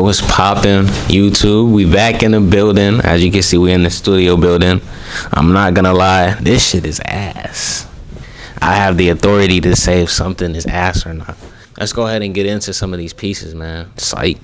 Yo, what's poppin', YouTube? We back in the building. As you can see, we in the studio building. I'm not gonna lie, this shit is ass. I have the authority to say if something is ass or not. Let's go ahead and get into some of these pieces, man. Psych.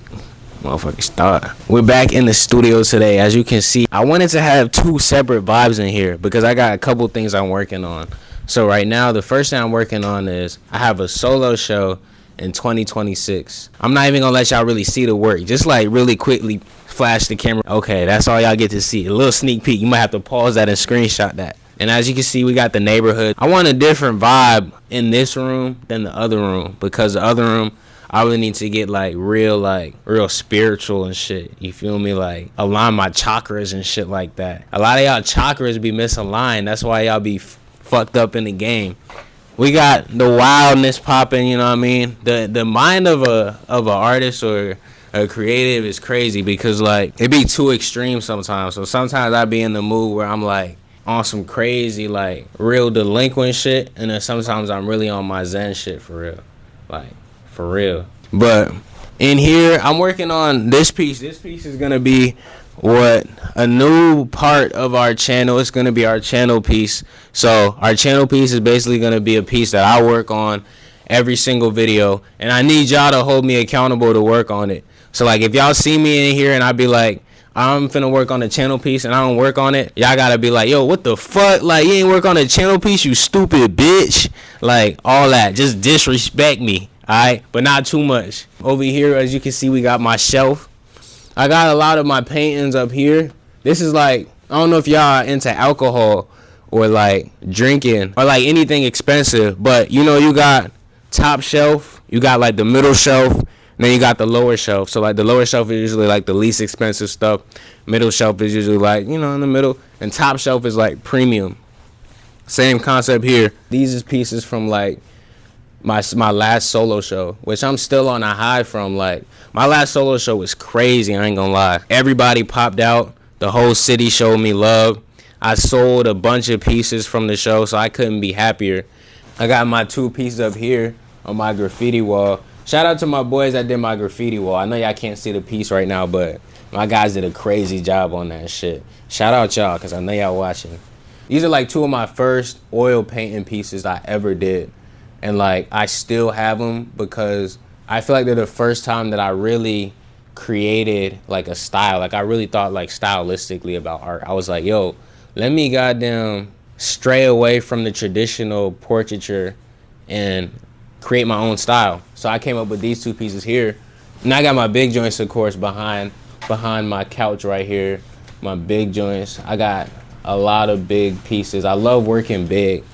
Motherfucker, start. We're back in the studio today. As you can see, I wanted to have two separate vibes in here because I got a couple things I'm working on. So right now, the first thing I'm working on is I have a solo show in 2026. I'm not even gonna let y'all really see the work. Just like really quickly flash the camera. Okay, that's all y'all get to see. A little sneak peek. You might have to pause that and screenshot that. And as you can see, we got the neighborhood. I want a different vibe in this room than the other room, because the other room, I really need to get real spiritual and shit. You feel me? Like align my chakras and shit like that. A lot of y'all chakras be misaligned. That's why y'all be fucked up in the game. We got the wildness popping, you know what I mean? The mind of a artist or a creative is crazy because like it be too extreme sometimes. So sometimes I be in the mood where I'm like on some crazy like real delinquent shit, and then sometimes I'm really on my zen shit for real. Like for real. But in here I'm working on this piece. This piece is gonna be a new part of our channel. It's gonna be our channel piece. So our channel piece is basically gonna be a piece that I work on every single video, and I need y'all to hold me accountable to work on it. So like if y'all see me in here and I be like, I'm finna work on the channel piece and I don't work on it, y'all gotta be like, yo, what the fuck? Like, you ain't work on the channel piece, you stupid bitch. Like all that, just disrespect me, alright? But not too much. Over here, as you can see, we got my shelf. I got a lot of my paintings up here. This is like, I don't know if y'all into alcohol or like drinking or like anything expensive, but you know, you got top shelf, you got like the middle shelf, and then you got the lower shelf. So like the lower shelf is usually like the least expensive stuff. Middle shelf is usually like, you know, in the middle, and top shelf is like premium. Same concept here. These is pieces from like my last solo show, which I'm still on a high from. Like my last solo show was crazy, I ain't gonna lie. Everybody popped out. The whole city showed me love. I sold a bunch of pieces from the show, so I couldn't be happier. I got my two pieces up here on my graffiti wall. Shout out to my boys that did my graffiti wall. I know y'all can't see the piece right now, but my guys did a crazy job on that shit. Shout out y'all, because I know y'all watching. These are like two of my first oil painting pieces I ever did. And like I still have them because I feel like they're the first time that I really created like a style. Like I really thought like stylistically about art. I was like, yo, let me goddamn stray away from the traditional portraiture and create my own style. So I came up with these two pieces here. And I got my big joints, of course, behind my couch right here. My big joints. I got a lot of big pieces. I love working big.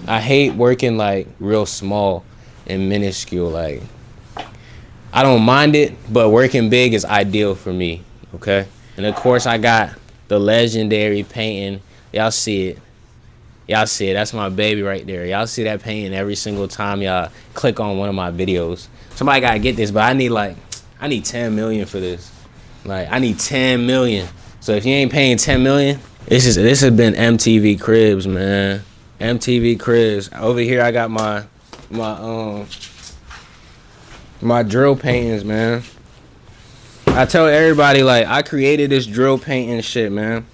I hate working like real small and minuscule. Like I don't mind it, but working big is ideal for me, okay? And of course I got the legendary painting. Y'all see it. Y'all see it. That's my baby right there. Y'all see that painting every single time y'all click on one of my videos. Somebody gotta get this, but I need 10 million for this. Like I need 10 million. So if you ain't paying 10 million, this has been MTV Cribs, man. MTV Cribs. Over here I got my drill paintings, man. I tell everybody like I created this drill painting shit, man.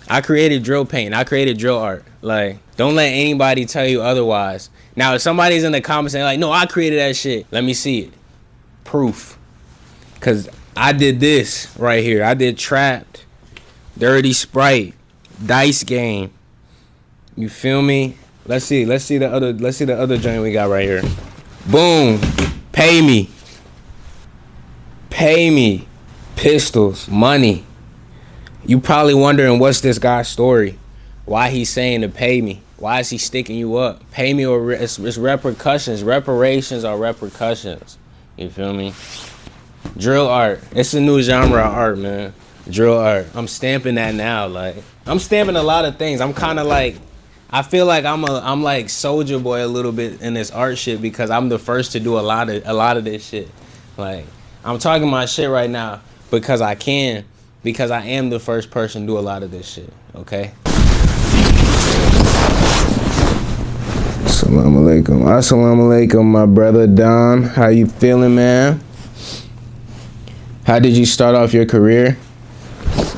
I created drill painting. I created drill art. Like don't let anybody tell you otherwise. Now if somebody's in the comments saying like, no, I created that shit, let me see it. Proof. Cause I did this right here. I did Trapped, Dirty Sprite, Dice Game. You feel me? Let's see the other joint we got right here. Boom. Pay me. Pistols. Money. You probably wondering what's this guy's story? Why he's saying to pay me? Why is he sticking you up? Pay me or it's repercussions. Reparations are repercussions. You feel me? Drill art. It's a new genre of art, man. Drill art. I'm stamping that now. Like I'm stamping a lot of things. I'm kind of like, I feel like I'm like Soulja Boy a little bit in this art shit because I'm the first to do a lot of this shit. Like I'm talking my shit right now because I am the first person to do a lot of this shit. Okay. Assalamu alaikum, my brother Don. How you feeling, man? How did you start off your career?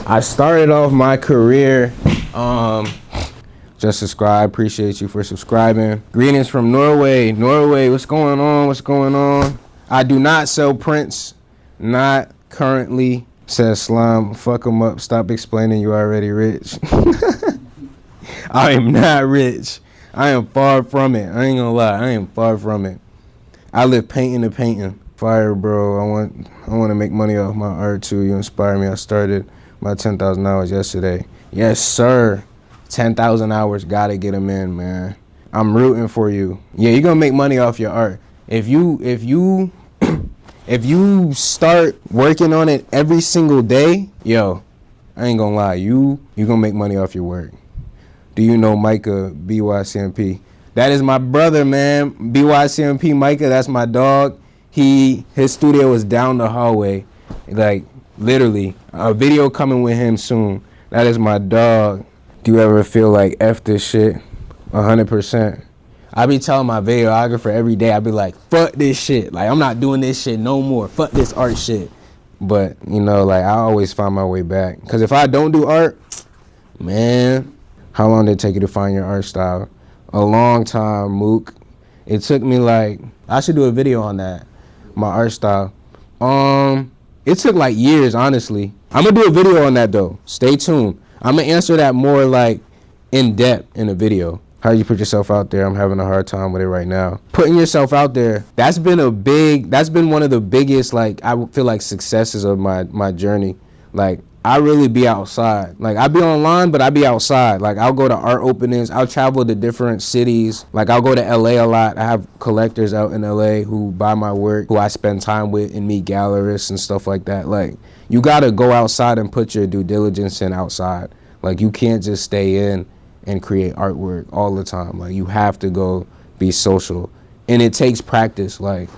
I started off my career, just subscribe. Appreciate you for subscribing. Greetings from Norway. Norway, what's going on? What's going on? I do not sell prints. Not currently. Says Slime. Fuck them up. Stop explaining you already rich. I am not rich. I am far from it. I ain't gonna lie. I am far from it. I live painting to painting. Fire, bro. I want to make money off my art too. You inspire me. I started my 10,000 hours yesterday. Yes, sir. 10,000 hours. Gotta get them in, man. I'm rooting for you. Yeah, you're gonna make money off your art. If you start working on it every single day, yo, I ain't gonna lie. You gonna make money off your work. Do you know Micah BYCMP? That is my brother, man. BYCMP Micah, that's my dog. His studio is down the hallway. Like, literally, a video coming with him soon. That is my dog. Do you ever feel like F this shit? 100%. I be telling my videographer every day, I be like, fuck this shit. Like, I'm not doing this shit no more. Fuck this art shit. But, you know, like, I always find my way back. Because if I don't do art, man, how long did it take you to find your art style? A long time, Mook. It took me like, I should do a video on that. My art style. It took like years, honestly. I'm gonna do a video on that though. Stay tuned. I'm gonna answer that more like in depth in a video. How you put yourself out there? I'm having a hard time with it right now. Putting yourself out there, that's been one of the biggest, like, I feel like successes of my journey. Like, I really be outside. Like, I be online, but I be outside. Like, I'll go to art openings. I'll travel to different cities. Like, I'll go to LA a lot. I have collectors out in LA who buy my work, who I spend time with and meet gallerists and stuff like that. Like, you gotta go outside and put your due diligence in outside. Like, you can't just stay in and create artwork all the time. Like, you have to go be social. And it takes practice. Like,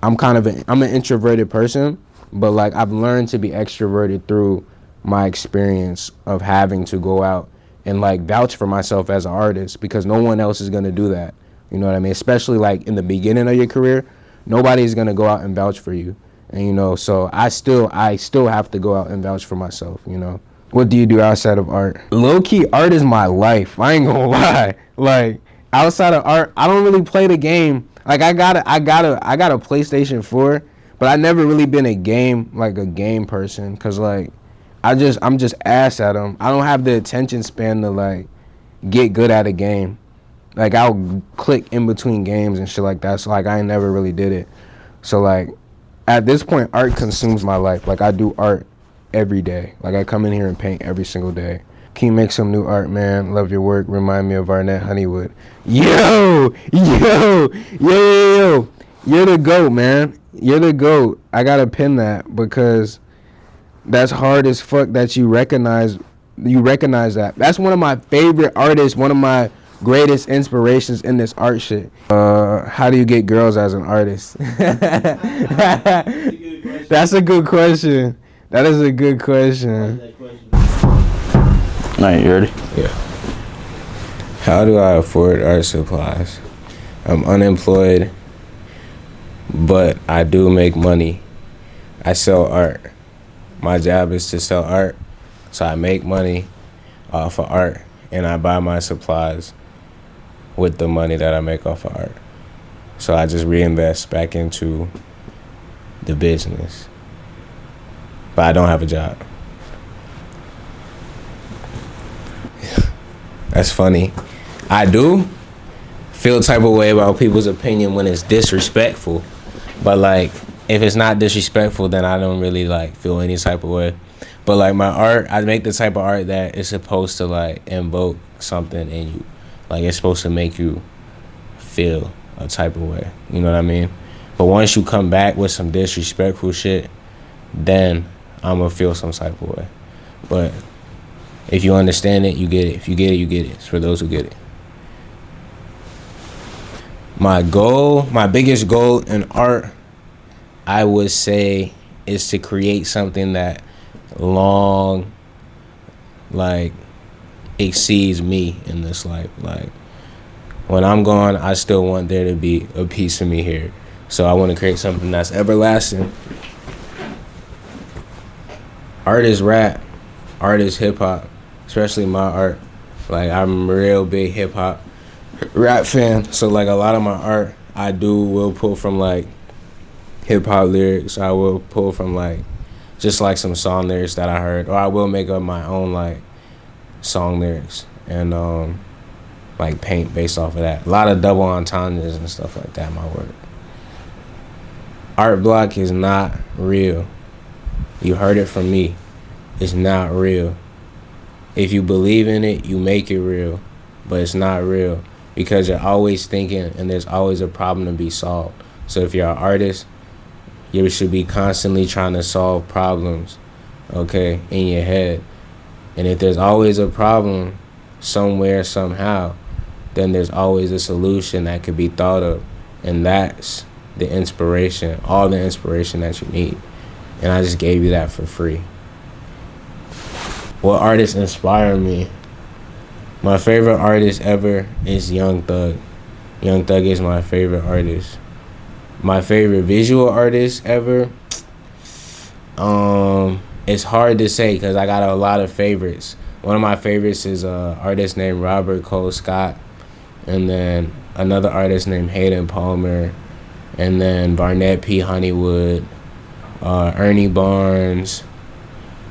I'm an introverted person, but like, I've learned to be extroverted through my experience of having to go out and like vouch for myself as an artist, because no one else is going to do that. You know what I mean? Especially like in the beginning of your career, nobody's going to go out and vouch for you. And, you know, so I still have to go out and vouch for myself, you know. What do you do outside of art? Low-key, art is my life. I ain't gonna lie. Like, outside of art, I don't really play the game. Like, I got a PlayStation 4, but I never really been a game person, cause like I'm just ass at them. I don't have the attention span to like get good at a game. Like, I'll click in between games and shit like that. So like, I never really did it. So like, at this point, art consumes my life. Like, I do art every day. Like, I come in here and paint every single day. Can you make some new art, man? Love your work. Remind me of Arnett Honeywood. Yo. You're the GOAT, man. You're the GOAT. I gotta pin that, because that's hard as fuck that you recognize that. That's one of my favorite artists, one of my greatest inspirations in this art shit. How do you get girls as an artist? That's a good question. That is a good question. Alright, you ready? Yeah. How do I afford art supplies? I'm unemployed, but I do make money. I sell art. My job is to sell art, so I make money off of art, and I buy my supplies with the money that I make off of art. So I just reinvest back into the business. But I don't have a job. That's funny. I do feel a type of way about people's opinion when it's disrespectful, but like, if it's not disrespectful, then I don't really like feel any type of way. But like, my art, I make the type of art that is supposed to like invoke something in you. Like, it's supposed to make you feel a type of way. You know what I mean? But once you come back with some disrespectful shit, then I'm gonna feel some type of way. But if you understand it, you get it. If you get it, you get it. It's for those who get it. My biggest goal in art, I would say, is to create something that long, like, exceeds me in this life. Like, when I'm gone, I still want there to be a piece of me here. So I want to create something that's everlasting. Artists rap, artists hip hop, especially my art. Like I'm a real big hip hop rap fan, so like a lot of my art I do will pull from like hip hop lyrics. I will pull from like just like some song lyrics that I heard, or I will make up my own like song lyrics and like paint based off of that. A lot of double entendres and stuff like that in my work. Art block is not real. You heard it from me. It's not real. If you believe in it, you make it real, but it's not real because you're always thinking and there's always a problem to be solved. So if you're an artist, you should be constantly trying to solve problems, okay, in your head. And if there's always a problem somewhere, somehow, then there's always a solution that could be thought of. And that's the inspiration, all the inspiration that you need. And I just gave you that for free. What artists inspire me? My favorite artist ever is Young Thug. Young Thug is my favorite artist. My favorite visual artist ever? It's hard to say because I got a lot of favorites. One of my favorites is an artist named Robert Cole Scott, and then another artist named Hayden Palmer, and then Barnett P. Honeywood, Ernie Barnes.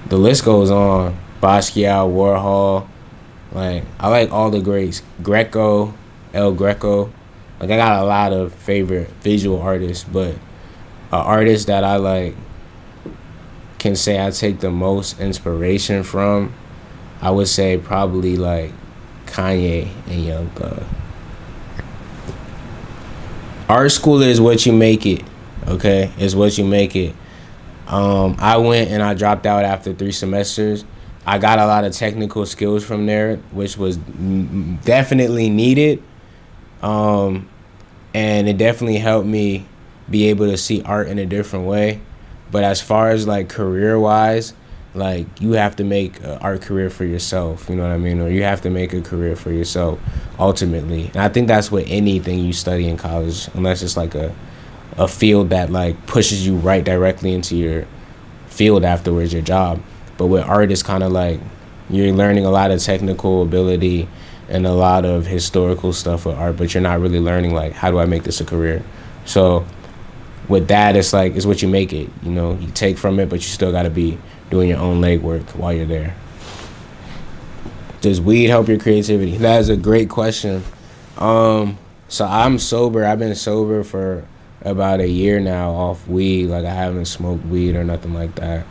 The list goes on. Basquiat, Warhol. Like, I like all the greats. Greco, El Greco. Like, I got a lot of favorite visual artists, but an artist that I like can say I take the most inspiration from, I would say probably like Kanye and Young Thug. Art school is what you make it, okay? It's what you make it. I went and I dropped out after 3 semesters. I got a lot of technical skills from there, which was definitely needed. And it definitely helped me be able to see art in a different way. But as far as like career-wise, like you have to make an art career for yourself, you know what I mean? Or you have to make a career for yourself ultimately. And I think that's what anything you study in college, unless it's like a field that like pushes you right directly into your field afterwards, your job. But with art, it's kind of like you're learning a lot of technical ability and a lot of historical stuff with art, but you're not really learning like, how do I make this a career? So with that, it's like, it's what you make it. You know, you take from it, but you still got to be doing your own legwork while you're there. Does weed help your creativity? That is a great question. So I'm sober. I've been sober for about a year now off weed. Like, I haven't smoked weed or nothing like that.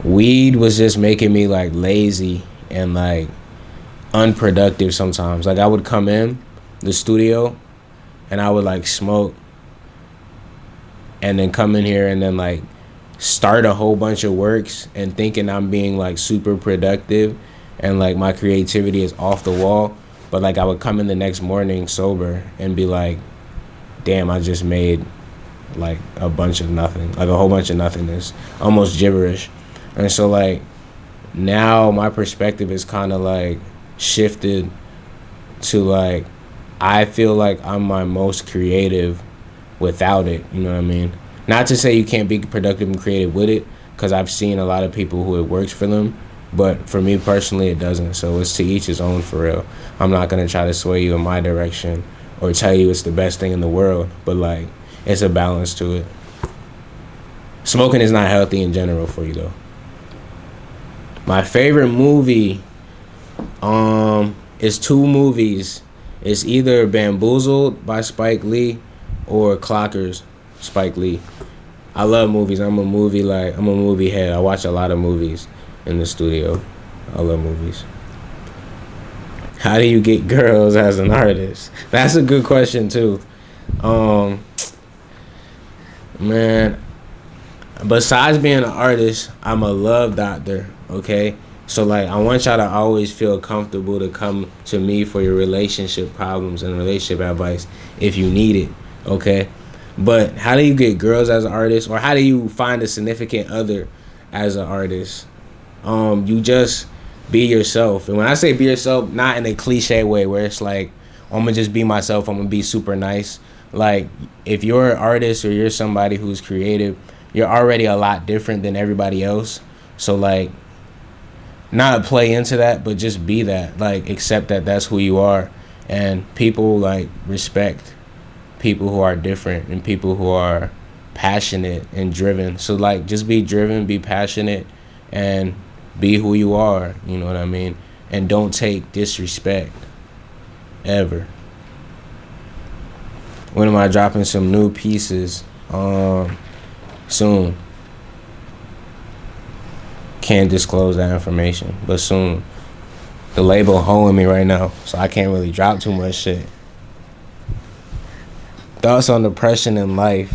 Weed was just making me like lazy and like unproductive sometimes. Like, I would come in the studio and I would like smoke and then come in here and then like start a whole bunch of works and thinking I'm being like super productive and like my creativity is off the wall. But like I would come in the next morning sober and be like, damn, I just made like a bunch of nothing, like a whole bunch of nothingness, almost gibberish. And so like now my perspective is kind of like shifted to like, I feel like I'm my most creative without it, you know what I mean? Not to say you can't be productive and creative with it, because I've seen a lot of people who it works for them, but for me personally it doesn't. So it's to each his own, for real. I'm not going to try to sway you in my direction or tell you it's the best thing in the world, but like it's a balance to it. Smoking is not healthy in general for you though. My favorite movie is 2 movies. It's either Bamboozled by Spike Lee or Clockers, Spike Lee. I love movies. I'm a movie head. I watch a lot of movies in the studio. I love movies. How do you get girls as an artist? That's a good question too. Man, besides being an artist, I'm a love doctor, okay? So like, I want y'all to always feel comfortable to come to me for your relationship problems and relationship advice if you need it, okay? But how do you get girls as an artist, or how do you find a significant other as an artist? You just be yourself. And when I say be yourself, not in a cliche way where it's like, I'm gonna just be myself, I'm gonna be super nice. Like, if you're an artist or you're somebody who's creative, you're already a lot different than everybody else. So like, not play into that, but just be that. Like, accept that that's who you are, and people like respect people who are different and people who are passionate and driven. So like, just be driven, be passionate, and be who you are. You know what I mean? And don't take disrespect ever. When am I dropping some new pieces? Soon. Can't disclose that information, but soon. The label holding me right now, so I can't really drop too much shit. Thoughts on depression in life.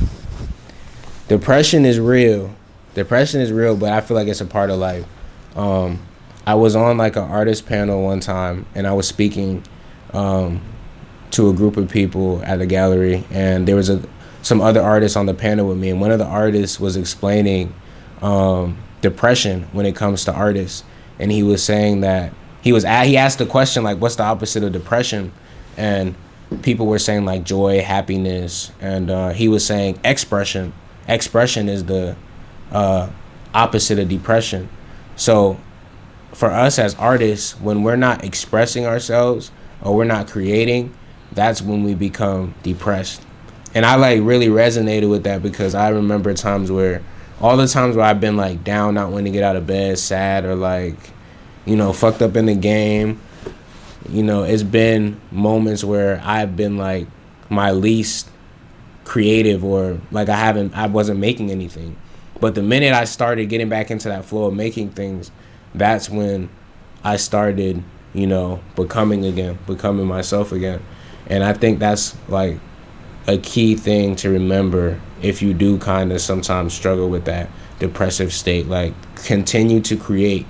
Depression is real. Depression is real, but I feel like it's a part of life. I was on like an artist panel one time, and I was speaking to a group of people at the gallery, and there was some other artists on the panel with me, and one of the artists was explaining depression when it comes to artists, and he was saying that he asked the question like, what's the opposite of depression? And people were saying like joy, happiness, and he was saying expression. Expression is the opposite of depression. So for us as artists, when we're not expressing ourselves or we're not creating, that's when we become depressed. And I like really resonated with that, because I remember all the times where I've been like down, not wanting to get out of bed, sad, or like, fucked up in the game. It's been moments where I've been like my least creative, or like I wasn't making anything. But the minute I started getting back into that flow of making things, that's when I started, becoming myself again. And I think that's like a key thing to remember if you do kind of sometimes struggle with that depressive state. Like, continue to create.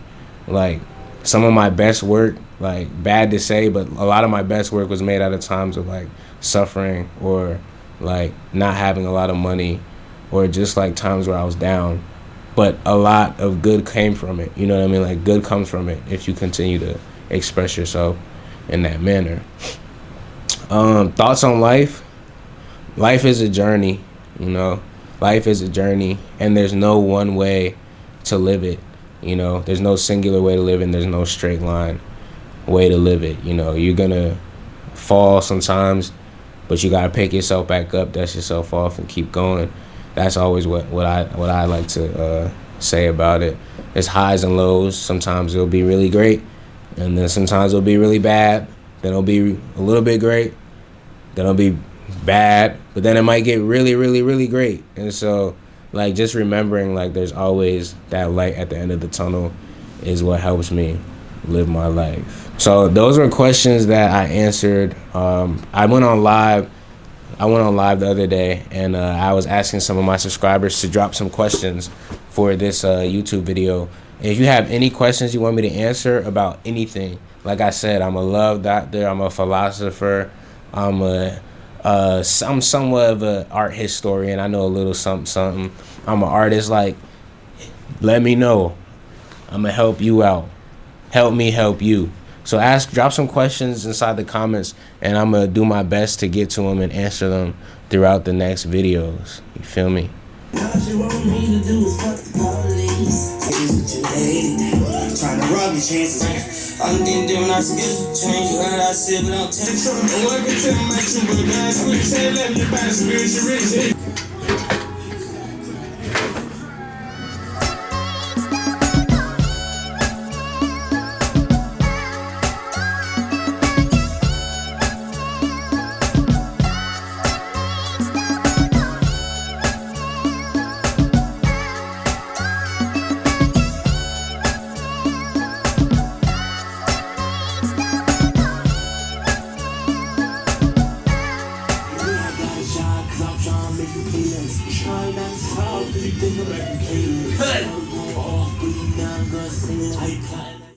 Like, some of my best work, like, bad to say, but a lot of my best work was made out of times of like suffering, or like not having a lot of money, or just like times where I was down. But a lot of good came from it. You know what I mean? Like, good comes from it if you continue to express yourself in that manner. Thoughts on life. Life is a journey, Life is a journey, and there's no one way to live it. There's no singular way to live it, and there's no straight line way to live it. You're gonna fall sometimes, but you gotta pick yourself back up, dust yourself off, and keep going. That's always what I like to say about it. It's highs and lows. Sometimes it'll be really great, and then sometimes it'll be really bad. Then it'll be a little bit great. Then it'll be bad, but then it might get really, really, really great. And so, like, just remembering like there's always that light at the end of the tunnel is what helps me live my life. So those were questions that I answered. I went on live the other day, and I was asking some of my subscribers to drop some questions for this YouTube video. And if you have any questions you want me to answer about anything, like I said, I'm a love doctor, I'm a philosopher, I'm somewhat of an art historian. I know a little something. I'm an artist. Like, let me know. I'm gonna help you out. Help me help you. So drop some questions inside the comments, and I'm gonna do my best to get to them and answer them throughout the next videos. You feel me? Trying to rob your chances. I'm doing our skills change. You heard I said, but I'm telling you. Welcome to my true, but guys, we say, let me buy the spiritual rich. Hey!